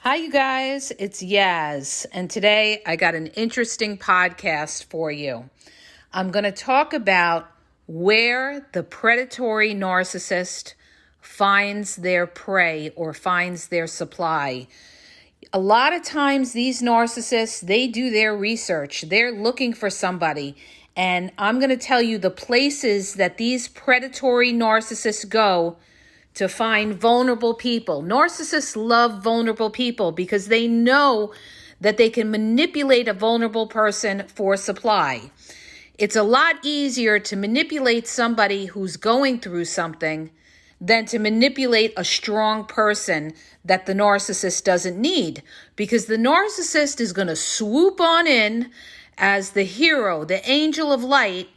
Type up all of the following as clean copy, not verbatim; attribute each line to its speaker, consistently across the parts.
Speaker 1: Hi, you guys. It's Yaz, and today I got an interesting podcast for you. I'm going to talk about where the predatory narcissist finds their prey or finds their supply. A lot of times these narcissists, they do their research. They're looking for somebody, and I'm going to tell you the places that these predatory narcissists go to find vulnerable people. Narcissists love vulnerable people because they know that they can manipulate a vulnerable person for supply. It's a lot easier to manipulate somebody who's going through something than to manipulate a strong person that the narcissist doesn't need, because the narcissist is going to swoop on in as the hero, the angel of light,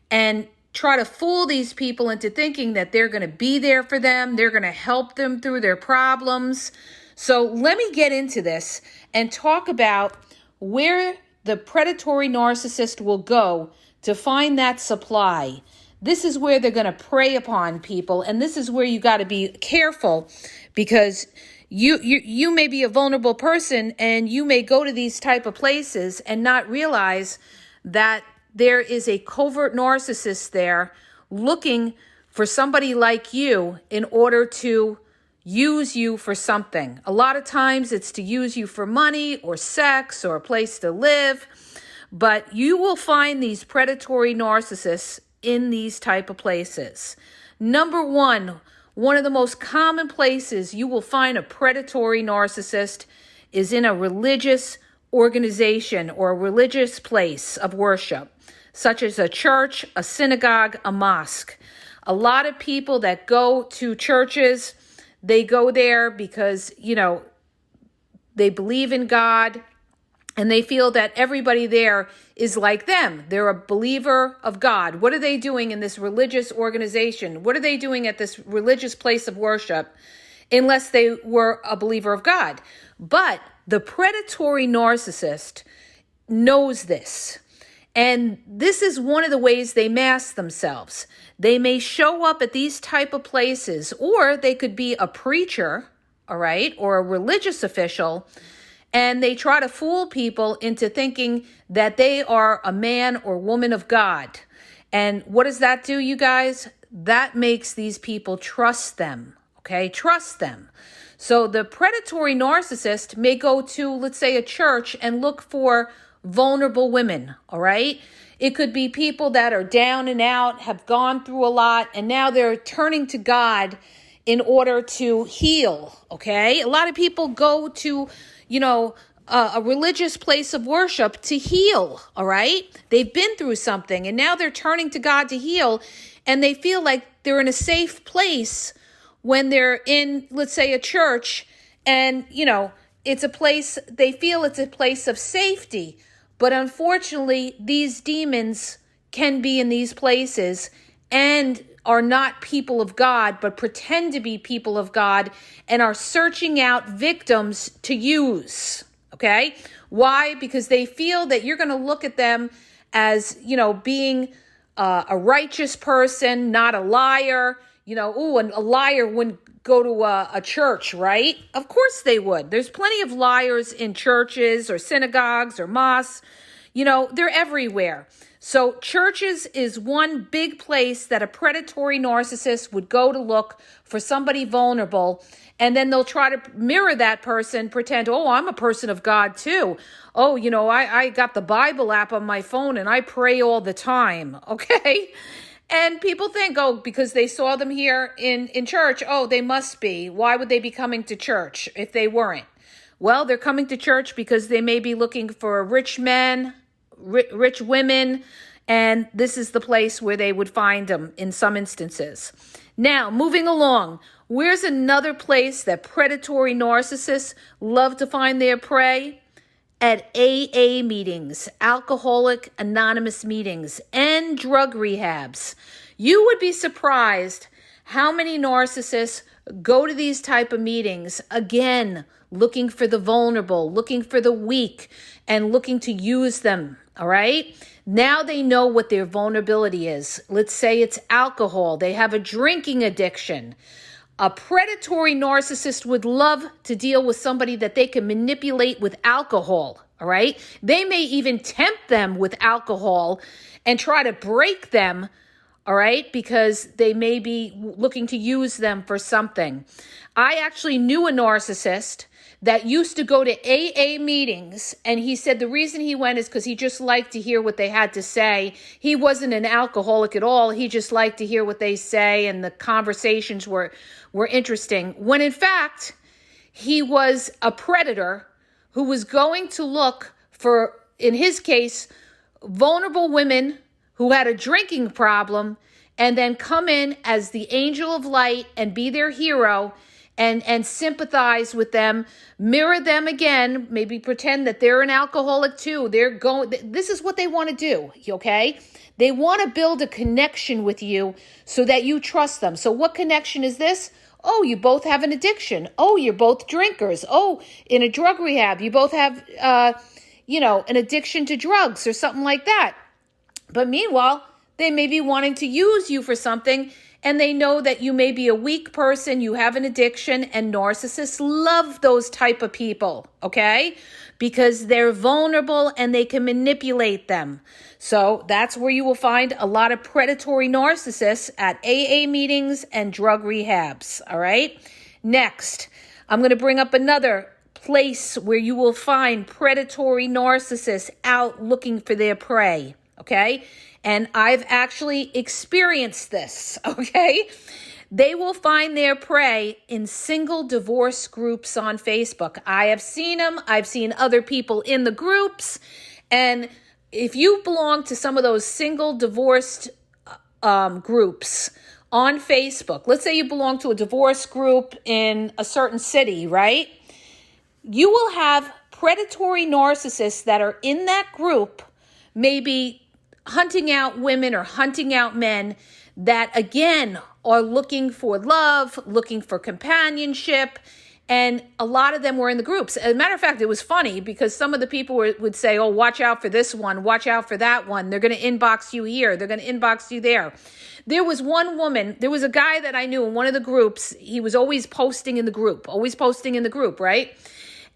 Speaker 1: and try to fool these people into thinking that they're going to be there for them. They're going to help them through their problems. So let me get into this and talk about where the predatory narcissist will go to find that supply. This is where they're going to prey upon people. And this is where you got to be careful, because you may be a vulnerable person and you may go to these type of places and not realize that there is a covert narcissist there looking for somebody like you in order to use you for something. A lot of times it's to use you for money or sex or a place to live, but you will find these predatory narcissists in these type of places. Number one of the most common places you will find a predatory narcissist is in a religious organization or a religious place of worship, such as a church, a synagogue, a mosque. A lot of people that go to churches, they go there because, they believe in God and they feel that everybody there is like them. They're a believer of God. What are they doing in this religious organization? What are they doing at this religious place of worship unless they were a believer of God? But the predatory narcissist knows this. And this is one of the ways they mask themselves. They may show up at these type of places, or they could be a preacher, all right, or a religious official, and they try to fool people into thinking that they are a man or woman of God. And what does that do, you guys? That makes these people trust them, okay? Trust them. So the predatory narcissist may go to, let's say, a church and look for vulnerable women, all right? It could be people that are down and out, have gone through a lot, and now they're turning to God in order to heal, okay? A lot of people go to, a religious place of worship to heal, all right? They've been through something, and now they're turning to God to heal, and they feel like they're in a safe place when they're in, let's say, a church, and, it's a place, they feel it's a place of safety. But unfortunately, these demons can be in these places and are not people of God, but pretend to be people of God and are searching out victims to use, okay? Why? Because they feel that you're going to look at them as, being a righteous person, not a liar. And a liar wouldn't go to a church, right? Of course they would. There's plenty of liars in churches or synagogues or mosques. They're everywhere. So churches is one big place that a predatory narcissist would go to look for somebody vulnerable. And then they'll try to mirror that person, pretend, oh, I'm a person of God too. Oh, I got the Bible app on my phone and I pray all the time, okay? And people think, because they saw them here in church, they must be. Why would they be coming to church if they weren't? Well, they're coming to church because they may be looking for rich men, rich women, and this is the place where they would find them in some instances. Now, moving along, where's another place that predatory narcissists love to find their prey? At AA meetings, Alcoholic Anonymous meetings, and drug rehabs. You would be surprised how many narcissists go to these type of meetings, again, looking for the vulnerable, looking for the weak, and looking to use them, all right? Now they know what their vulnerability is. Let's say it's alcohol. They have a drinking addiction. A predatory narcissist would love to deal with somebody that they can manipulate with alcohol, all right? They may even tempt them with alcohol and try to break them, all right, because they may be looking to use them for something. I actually knew a narcissist that used to go to AA meetings, and he said the reason he went is because he just liked to hear what they had to say. He wasn't an alcoholic at all. He just liked to hear what they say, and the conversations were interesting. When in fact, he was a predator who was going to look for, in his case, vulnerable women who had a drinking problem, and then come in as the angel of light and be their hero and sympathize with them, mirror them again, maybe pretend that they're an alcoholic too. This is what they want to do, okay? They want to build a connection with you so that you trust them. So what connection is this? Oh, you both have an addiction. Oh, you're both drinkers. Oh, in a drug rehab, you both have, an addiction to drugs or something like that. But meanwhile, they may be wanting to use you for something, and they know that you may be a weak person, you have an addiction, and narcissists love those type of people, okay? Because they're vulnerable and they can manipulate them. So that's where you will find a lot of predatory narcissists at AA meetings and drug rehabs, all right? Next, I'm going to bring up another place where you will find predatory narcissists out looking for their prey, okay? And I've actually experienced this, okay? They will find their prey in single divorce groups on Facebook. I have seen them. I've seen other people in the groups. And if you belong to some of those single divorced groups on Facebook, let's say you belong to a divorce group in a certain city, right? You will have predatory narcissists that are in that group, maybe hunting out women or hunting out men that, again, are looking for love, looking for companionship. And a lot of them were in the groups. As a matter of fact, it was funny because some of the people would say, oh, watch out for this one, watch out for that one. They're going to inbox you here. They're going to inbox you there. There was one woman, there was a guy that I knew in one of the groups. He was always posting in the group, right?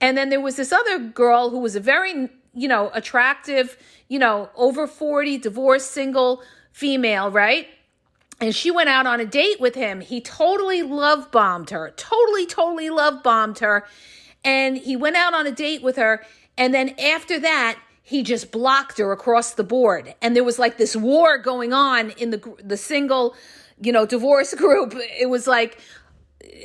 Speaker 1: And then there was this other girl who was a very, attractive, over 40, divorced, single female, right? And she went out on a date with him. He totally love bombed her, totally love bombed her. And he went out on a date with her. And then after that, he just blocked her across the board. And there was like this war going on in the single, divorce group. It was like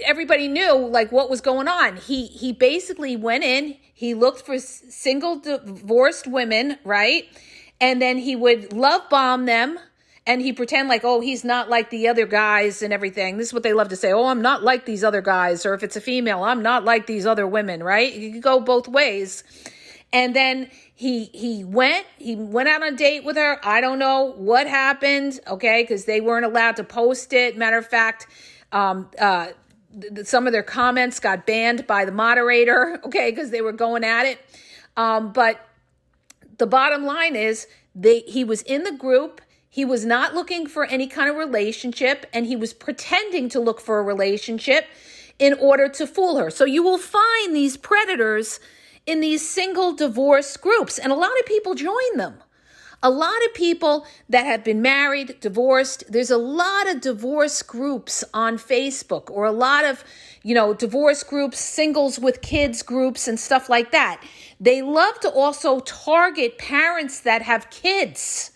Speaker 1: everybody knew like what was going on. He basically went in, he looked for single divorced women, right? And then he would love bomb them. And he pretend like, oh, he's not like the other guys and everything. This is what they love to say. Oh, I'm not like these other guys. Or if it's a female, I'm not like these other women, right? You can go both ways. And then he went out on a date with her. I don't know what happened, okay, because they weren't allowed to post it. Matter of fact, some of their comments got banned by the moderator, okay, because they were going at it. But the bottom line is he was in the group. He was not looking for any kind of relationship, and he was pretending to look for a relationship in order to fool her. So you will find these predators in these single divorce groups, and a lot of people join them. A lot of people that have been married, divorced, there's a lot of divorce groups on Facebook, or a lot of, divorce groups, singles with kids groups and stuff like that. They love to also target parents that have kids,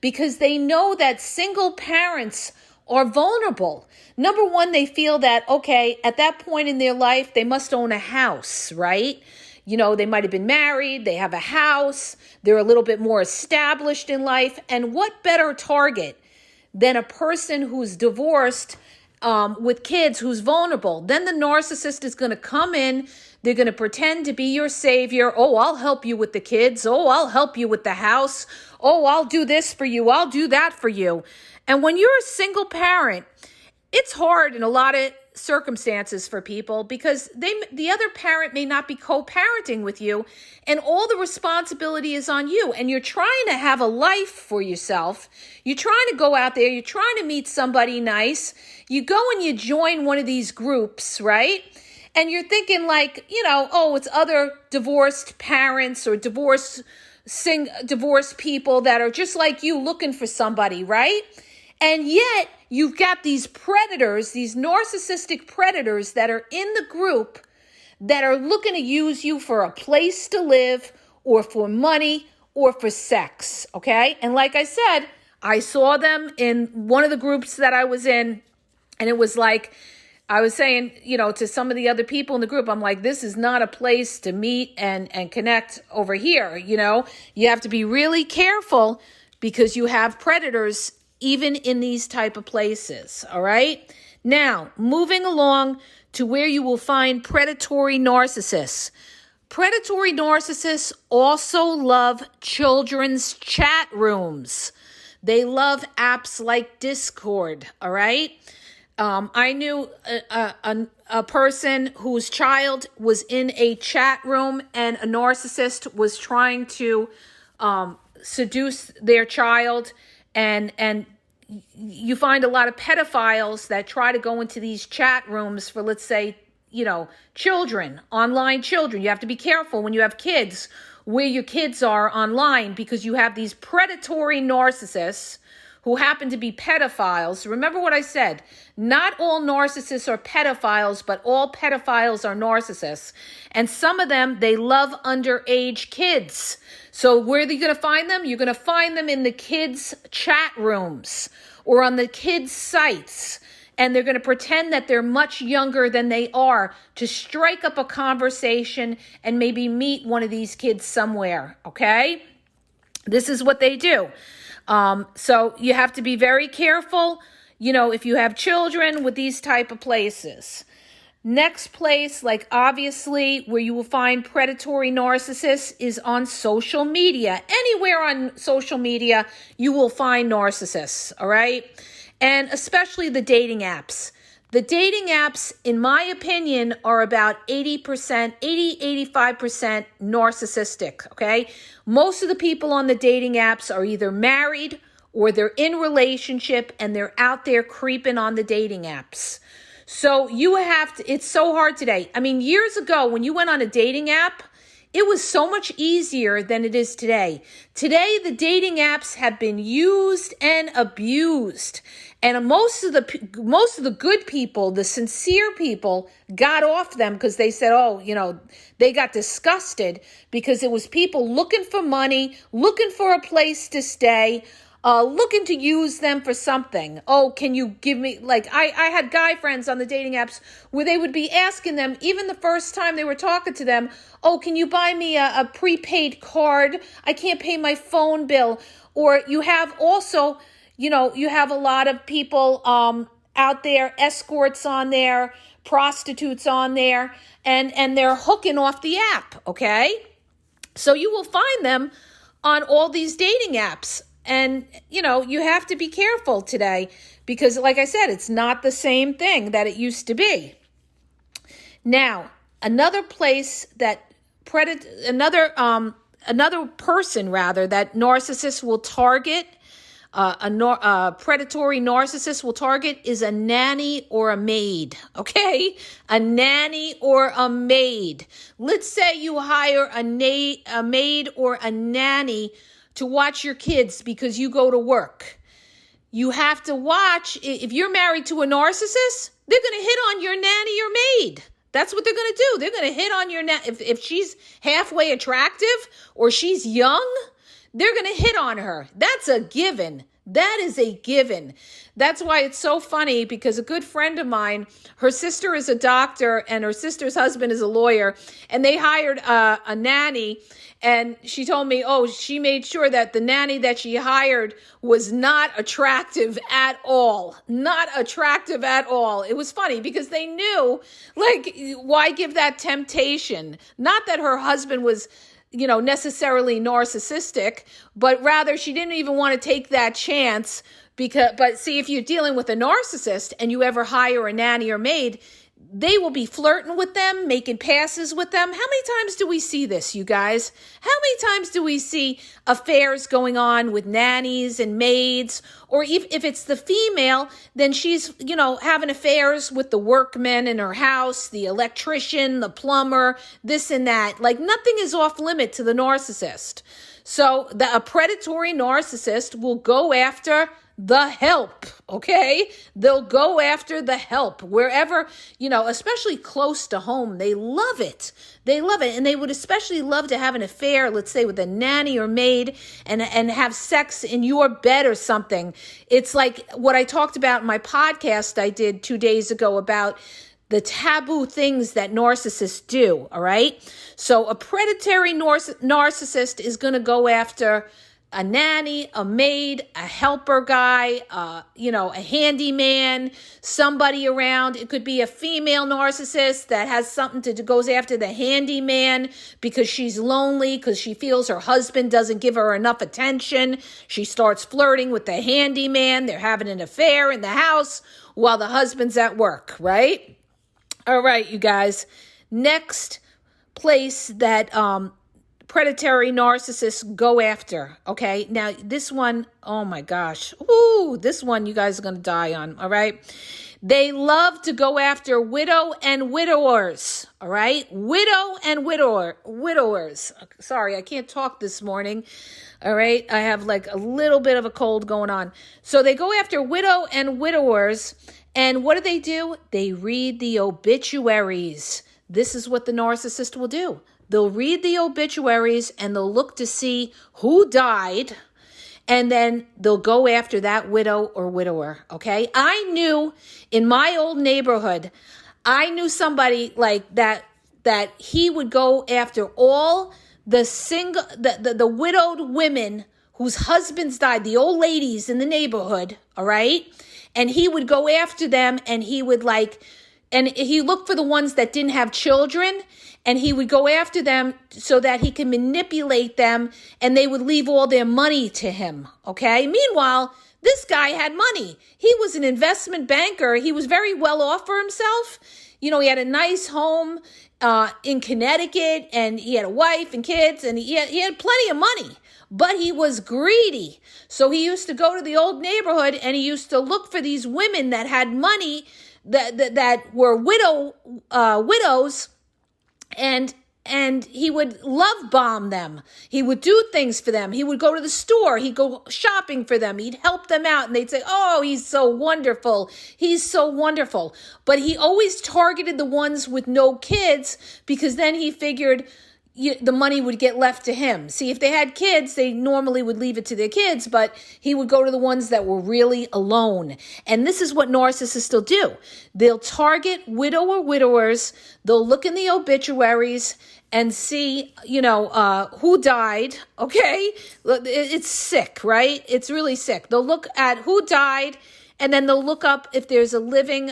Speaker 1: because they know that single parents are vulnerable. Number one, they feel that, okay, at that point in their life, they must own a house, right? They might have been married, they have a house, they're a little bit more established in life. And what better target than a person who's divorced with kids, who's vulnerable? Then the narcissist is going to come in. They're going to pretend to be your savior. Oh, I'll help you with the kids. Oh, I'll help you with the house. Oh, I'll do this for you. I'll do that for you. And when you're a single parent, it's hard in a lot of circumstances for people because the other parent may not be co-parenting with you, and all the responsibility is on you, and you're trying to have a life for yourself. You're trying to go out there, you're trying to meet somebody nice. You go and you join one of these groups, right? And you're thinking like, oh, it's other divorced parents or divorced people that are just like you looking for somebody, right? And yet you've got these predators, these narcissistic predators that are in the group that are looking to use you for a place to live or for money or for sex, okay? And like I said, I saw them in one of the groups that I was in, and it was like, I was saying, to some of the other people in the group, I'm like, this is not a place to meet and connect over here, You have to be really careful because you have predators even in these type of places, all right? Now, moving along to where you will find predatory narcissists. Predatory narcissists also love children's chat rooms. They love apps like Discord, all right? I knew a person whose child was in a chat room and a narcissist was trying to seduce their child, and you find a lot of pedophiles that try to go into these chat rooms for, let's say, children, online children. You have to be careful when you have kids where your kids are online because you have these predatory narcissists who happen to be pedophiles. Remember what I said. Not all narcissists are pedophiles, but all pedophiles are narcissists. And some of them, they love underage kids. So where are you going to find them? You're going to find them in the kids' chat rooms or on the kids' sites. And they're going to pretend that they're much younger than they are to strike up a conversation and maybe meet one of these kids somewhere, okay? This is what they do. So you have to be very careful, if you have children with these type of places. Next place, like obviously where you will find predatory narcissists is on social media. Anywhere on social media, you will find narcissists, all right? And especially the dating apps. The dating apps, in my opinion, are about 85% narcissistic, okay? Most of the people on the dating apps are either married or they're in relationship and they're out there creeping on the dating apps. So you have to, it's so hard today. I mean, years ago when you went on a dating app, it was so much easier than it is today. Today, the dating apps have been used and abused. And most of the good people, the sincere people, got off them because they said, they got disgusted because it was people looking for money, looking for a place to stay, looking to use them for something. Oh, can you give me, I had guy friends on the dating apps where they would be asking them, even the first time they were talking to them, oh, can you buy me a prepaid card? I can't pay my phone bill. Or you have also, you have a lot of people out there, escorts on there, prostitutes on there, and they're hooking off the app, okay? So you will find them on all these dating apps. And, you have to be careful today because, like I said, it's not the same thing that it used to be. Now, another place that another person that narcissists will target, a predatory narcissist will target is a nanny or a maid, okay? A nanny or a maid. Let's say you hire a maid or a nanny to watch your kids because you go to work. You have to watch, if you're married to a narcissist, they're going to hit on your nanny or maid. That's what they're going to do. They're going to hit on your if she's halfway attractive or she's young, they're going to hit on her. That's a given. That is a given. That's why it's so funny because a good friend of mine, her sister is a doctor and her sister's husband is a lawyer, and they hired a nanny, and she told me, she made sure that the nanny that she hired was not attractive at all. Not attractive at all. It was funny because they knew, why give that temptation? Not that her husband was necessarily narcissistic, but rather she didn't even want to take that chance But see, if you're dealing with a narcissist and you ever hire a nanny or maid, they will be flirting with them, making passes with them. How many times do we see this, you guys? How many times do we see affairs going on with nannies and maids? Or if it's the female, then she's, having affairs with the workmen in her house, the electrician, the plumber, this and that. Like nothing is off limit to the narcissist. So a predatory narcissist will go after the help, okay? They'll go after the help wherever, especially close to home. They love it. They love it. And they would especially love to have an affair, let's say with a nanny or maid and have sex in your bed or something. It's like what I talked about in my podcast I did 2 days ago about the taboo things that narcissists do, all right? So a predatory narcissist is going to go after a nanny, a maid, a helper guy, a handyman, somebody around. It could be a female narcissist that has something to do, goes after the handyman because she's lonely, because she feels her husband doesn't give her enough attention. She starts flirting with the handyman. They're having an affair in the house while the husband's at work, right? All right, you guys. Next place that predatory narcissists go after, okay? Now, this one, oh my gosh. Ooh, this one you guys are going to die on, all right? They love to go after widow and widowers, all right? Widow and widowers. Sorry, I can't talk this morning, all right? I have like a little bit of a cold going on. So they go after widow and widowers, and what do? They read the obituaries. This is what the narcissist will do. They'll read the obituaries and they'll look to see who died, and then they'll go after that widow or widower, okay? I knew in my old neighborhood, I knew somebody like that he would go after all the widowed women whose husbands died, the old ladies in the neighborhood, all right? And he would go after them, and he would and he looked for the ones that didn't have children, and he would go after them so that he could manipulate them, and they would leave all their money to him, okay? Meanwhile, this guy had money. He was an investment banker. He was very well off for himself. He had a nice home in Connecticut, and he had a wife and kids, and he had plenty of money. But he was greedy. So he used to go to the old neighborhood, and he used to look for these women that had money that were widows, and he would love bomb them. He would do things for them. He would go to the store. He'd go shopping for them. He'd help them out, and they'd say, "Oh, he's so wonderful. He's so wonderful." But he always targeted the ones with no kids, because then he figured the money would get left to him. See, if they had kids, they normally would leave it to their kids, but he would go to the ones that were really alone. And this is what narcissists will do. They'll target widow or widowers. They'll look in the obituaries and see, who died, okay? It's sick, right? It's really sick. They'll look at who died, and then they'll look up if there's a living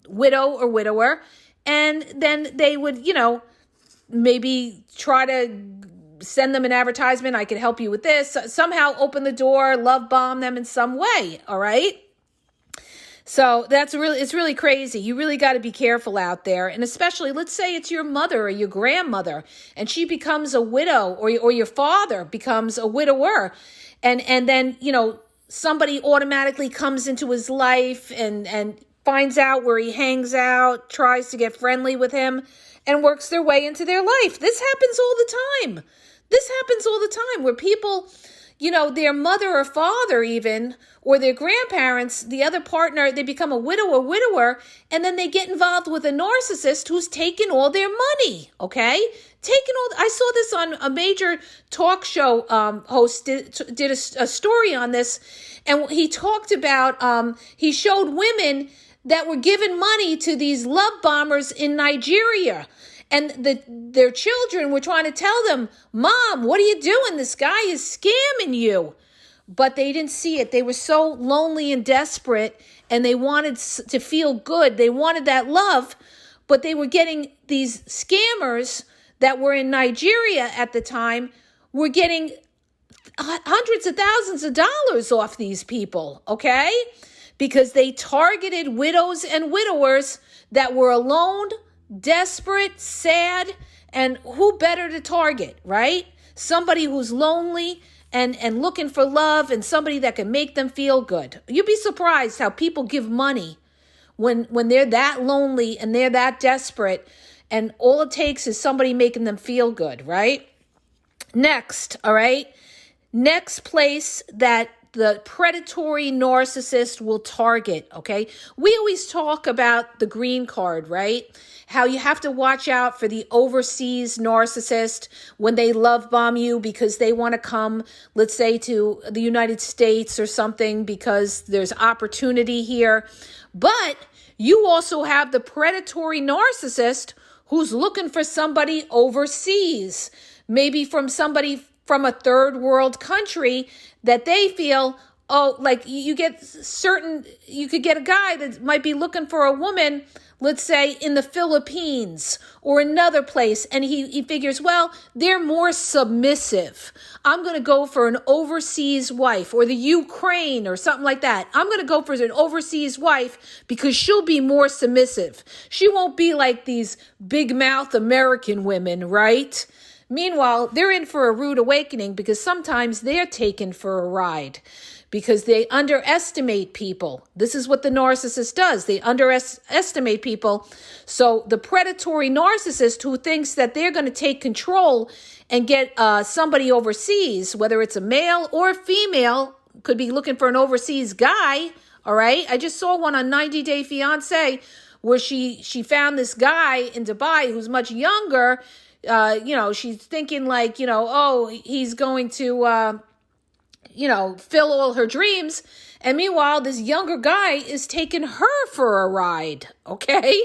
Speaker 1: widow or widower, and then they would, maybe try to send them an advertisement. I could help you with this. Somehow open the door, love bomb them in some way, all right? So it's really crazy. You really got to be careful out there. And especially, let's say it's your mother or your grandmother, and she becomes a widow, or your father becomes a widower. And then, somebody automatically comes into his life and finds out where he hangs out, tries to get friendly with him, and works their way into their life. This happens all the time. Where people, their mother or father even, or their grandparents, the other partner, they become a widow or widower, and then they get involved with a narcissist who's taken all their money, okay? I saw this on a major talk show host did a story on this, and he talked about, he showed women that were giving money to these love bombers in Nigeria. And their children were trying to tell them, "Mom, what are you doing? This guy is scamming you." But they didn't see it. They were so lonely and desperate, and they wanted to feel good. They wanted that love, but they were getting these scammers that were in Nigeria at the time, were getting hundreds of thousands of dollars off these people, okay? Because they targeted widows and widowers that were alone, desperate, sad, and who better to target, right? Somebody who's lonely and looking for love, and somebody that can make them feel good. You'd be surprised how people give money when they're that lonely and they're that desperate, and all it takes is somebody making them feel good, right? Next, all right? Next place that the predatory narcissist will target, okay? We always talk about the green card, right? How you have to watch out for the overseas narcissist when they love bomb you because they want to come, let's say, to the United States or something because there's opportunity here. But you also have the predatory narcissist who's looking for somebody overseas, maybe from somebody from a third world country that they feel, oh, like you could get a guy that might be looking for a woman, let's say in the Philippines or another place. And he figures, well, they're more submissive. I'm going to go for an overseas wife, or the Ukraine or something like that. I'm going to go for an overseas wife because she'll be more submissive. She won't be like these big mouth American women, right? Meanwhile, they're in for a rude awakening because sometimes they're taken for a ride because they underestimate people. This is what the narcissist does. They underestimate people. So the predatory narcissist who thinks that they're going to take control and get somebody overseas, whether it's a male or a female, could be looking for an overseas guy, all right? I just saw one on 90 Day Fiancé where she found this guy in Dubai who's much younger. She's thinking like, oh, he's going to, fill all her dreams. And meanwhile, this younger guy is taking her for a ride. Okay.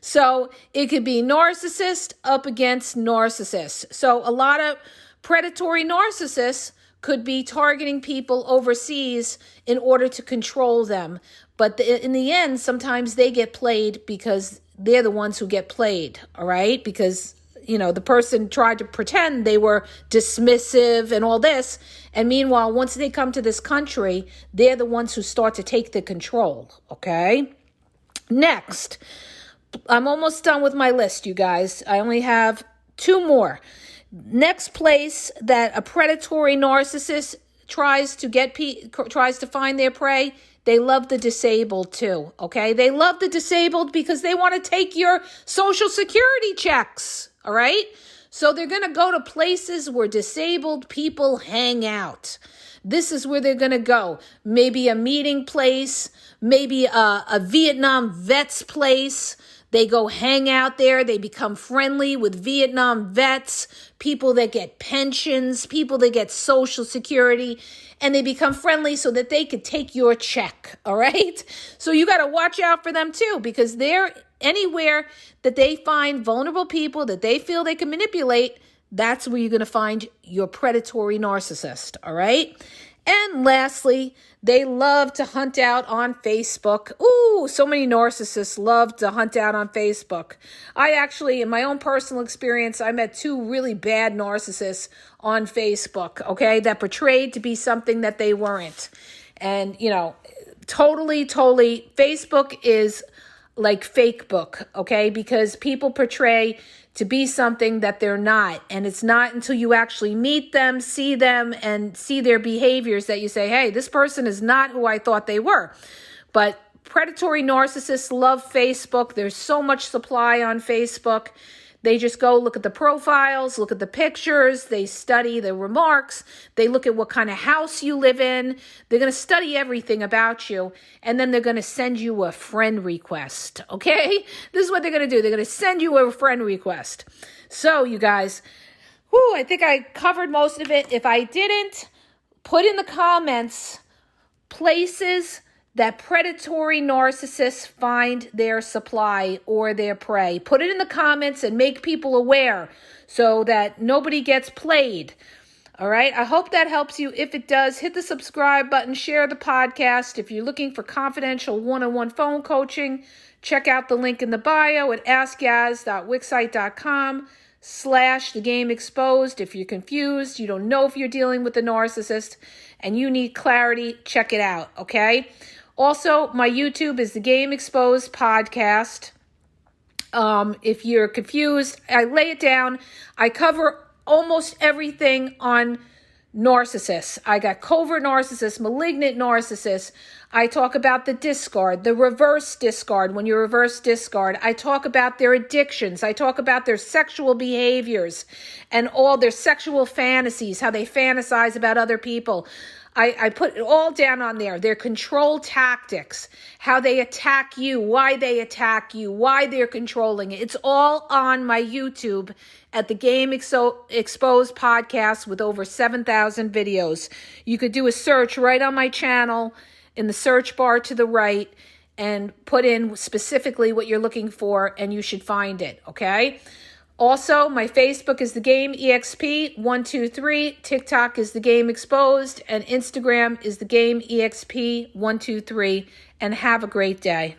Speaker 1: So it could be narcissist up against narcissist. So a lot of predatory narcissists could be targeting people overseas in order to control them. But in the end, sometimes they get played because they're the ones who get played. All right. Because the person tried to pretend they were dismissive and all this. And meanwhile, once they come to this country, they're the ones who start to take the control. Okay. Next, I'm almost done with my list, you guys. I only have two more. Next place that a predatory narcissist tries to find their prey, they love the disabled too, okay? They love the disabled because they want to take your Social Security checks, all right? So they're going to go to places where disabled people hang out. This is where they're going to go. Maybe a meeting place, maybe a Vietnam vets place. They go hang out there. They become friendly with Vietnam vets, people that get pensions, people that get Social Security, and they become friendly so that they could take your check, all right? So you got to watch out for them too, because they're anywhere that they find vulnerable people that they feel they can manipulate, that's where you're going to find your predatory narcissist, all right? And lastly, they love to hunt out on Facebook. Ooh, so many narcissists love to hunt out on Facebook. I actually, in my own personal experience, I met two really bad narcissists on Facebook, okay, that portrayed to be something that they weren't. And, totally, Facebook is like fake book, okay, because people portray to be something that they're not. And it's not until you actually meet them, see them, and see their behaviors that you say, hey, this person is not who I thought they were. But predatory narcissists love Facebook. There's so much supply on Facebook. They just go look at the profiles, look at the pictures, they study the remarks, they look at what kind of house you live in. They're going to study everything about you, and then they're going to send you a friend request, okay? This is what they're going to do. They're going to send you a friend request. So, you guys, I think I covered most of it. If I didn't, put in the comments places that predatory narcissists find their supply or their prey. Put it in the comments and make people aware so that nobody gets played. All right. I hope that helps you. If it does, hit the subscribe button, share the podcast. If you're looking for confidential one-on-one phone coaching, check out the link in the bio at askyaz.wixsite.com. YouTube.com/The Game Exposed. If you're confused, you don't know if you're dealing with a narcissist, and you need clarity, check it out, okay? Also, my YouTube is The Game Exposed Podcast. If you're confused, I lay it down. I cover almost everything on narcissists. I got covert narcissists, malignant narcissists. I talk about the discard, the reverse discard, when you reverse discard. I talk about their addictions. I talk about their sexual behaviors and all their sexual fantasies, how they fantasize about other people. I put it all down on there. Their control tactics, how they attack you, why they attack you, why they're controlling it. It's all on my YouTube at the Game Exposed Podcast with over 7,000 videos. You could do a search right on my channel in the search bar to the right and put in specifically what you're looking for, and you should find it, okay? Also, my Facebook is The Game EXP123, TikTok is The Game Exposed, and Instagram is The Game EXP123, and have a great day.